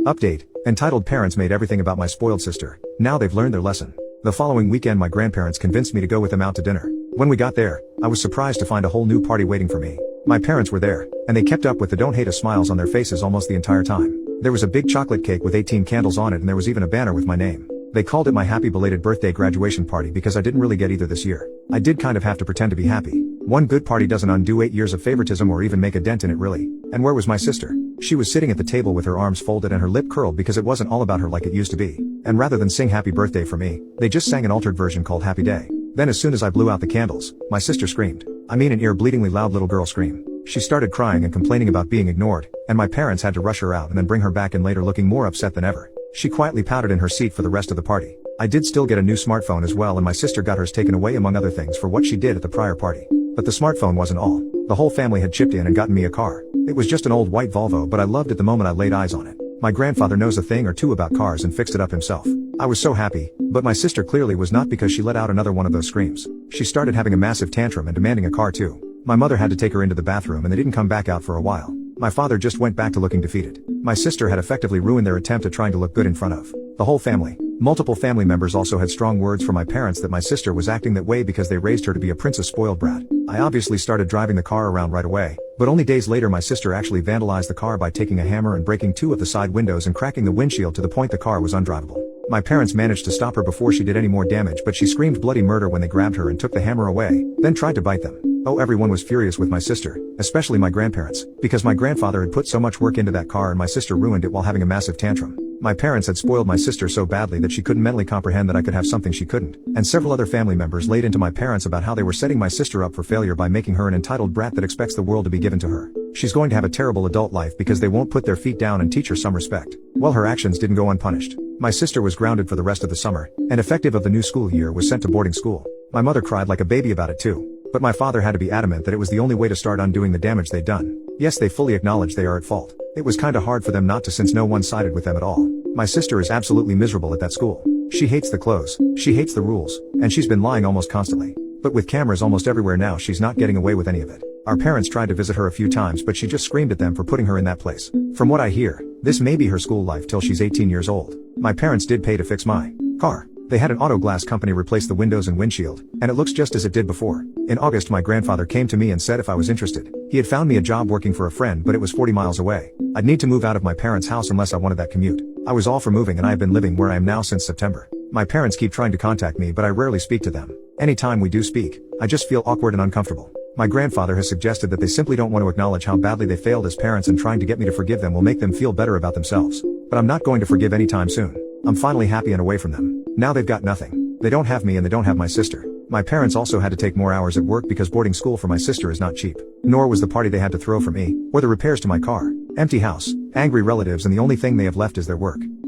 Update. Entitled parents made everything about my spoiled sister. Now they've learned their lesson. The following weekend my grandparents convinced me to go with them out to dinner. When we got there, I was surprised to find a whole new party waiting for me. My parents were there, and they kept up with the don't hate us smiles on their faces almost the entire time. There was a big chocolate cake with 18 candles on it, and there was even a banner with my name. They called it my happy belated birthday graduation party because I didn't really get either this year. I did kind of have to pretend to be happy. One good party doesn't undo 8 years of favoritism or even make a dent in it really. And where was my sister? She was sitting at the table with her arms folded and her lip curled because it wasn't all about her like it used to be. And rather than sing happy birthday for me, they just sang an altered version called Happy Day. Then as soon as I blew out the candles, my sister screamed. I mean an ear-bleedingly loud little girl scream. She started crying and complaining about being ignored, and my parents had to rush her out and then bring her back in later looking more upset than ever. She quietly pouted in her seat for the rest of the party. I did still get a new smartphone as well, and my sister got hers taken away among other things for what she did at the prior party. But the smartphone wasn't all. The whole family had chipped in and gotten me a car. It was just an old white Volvo, but I loved it the moment I laid eyes on it. My grandfather knows a thing or two about cars and fixed it up himself. I was so happy, but my sister clearly was not, because she let out another one of those screams. She started having a massive tantrum and demanding a car too. My mother had to take her into the bathroom and they didn't come back out for a while. My father just went back to looking defeated. My sister had effectively ruined their attempt at trying to look good in front of the whole family. Multiple family members also had strong words for my parents that my sister was acting that way because they raised her to be a princess spoiled brat. I obviously started driving the car around right away, but only days later my sister actually vandalized the car by taking a hammer and breaking 2 of the side windows and cracking the windshield to the point the car was undrivable. My parents managed to stop her before she did any more damage, but she screamed bloody murder when they grabbed her and took the hammer away, then tried to bite them. Oh, everyone was furious with my sister, especially my grandparents, because my grandfather had put so much work into that car and my sister ruined it while having a massive tantrum. My parents had spoiled my sister so badly that she couldn't mentally comprehend that I could have something she couldn't, and several other family members laid into my parents about how they were setting my sister up for failure by making her an entitled brat that expects the world to be given to her. She's going to have a terrible adult life because they won't put their feet down and teach her some respect. Well, her actions didn't go unpunished. My sister was grounded for the rest of the summer, and effective of the new school year was sent to boarding school. My mother cried like a baby about it too. But my father had to be adamant that it was the only way to start undoing the damage they'd done. Yes, they fully acknowledge they are at fault. It was kinda hard for them not to, since no one sided with them at all. My sister is absolutely miserable at that school. She hates the clothes, she hates the rules, and she's been lying almost constantly. But with cameras almost everywhere now, she's not getting away with any of it. Our parents tried to visit her a few times, but she just screamed at them for putting her in that place. From what I hear, this may be her school life till she's 18 years old. My parents did pay to fix my car. They had an auto glass company replace the windows and windshield, and it looks just as it did before. In August my grandfather came to me and said if I was interested. He had found me a job working for a friend, but it was 40 miles away. I'd need to move out of my parents' house unless I wanted that commute. I was all for moving, and I have been living where I am now since September. My parents keep trying to contact me, but I rarely speak to them. Anytime we do speak, I just feel awkward and uncomfortable. My grandfather has suggested that they simply don't want to acknowledge how badly they failed as parents, and trying to get me to forgive them will make them feel better about themselves. But I'm not going to forgive anytime soon. I'm finally happy and away from them. Now they've got nothing. They don't have me and they don't have my sister. My parents also had to take more hours at work because boarding school for my sister is not cheap. Nor was the party they had to throw for me, or the repairs to my car. Empty house, angry relatives, and the only thing they have left is their work.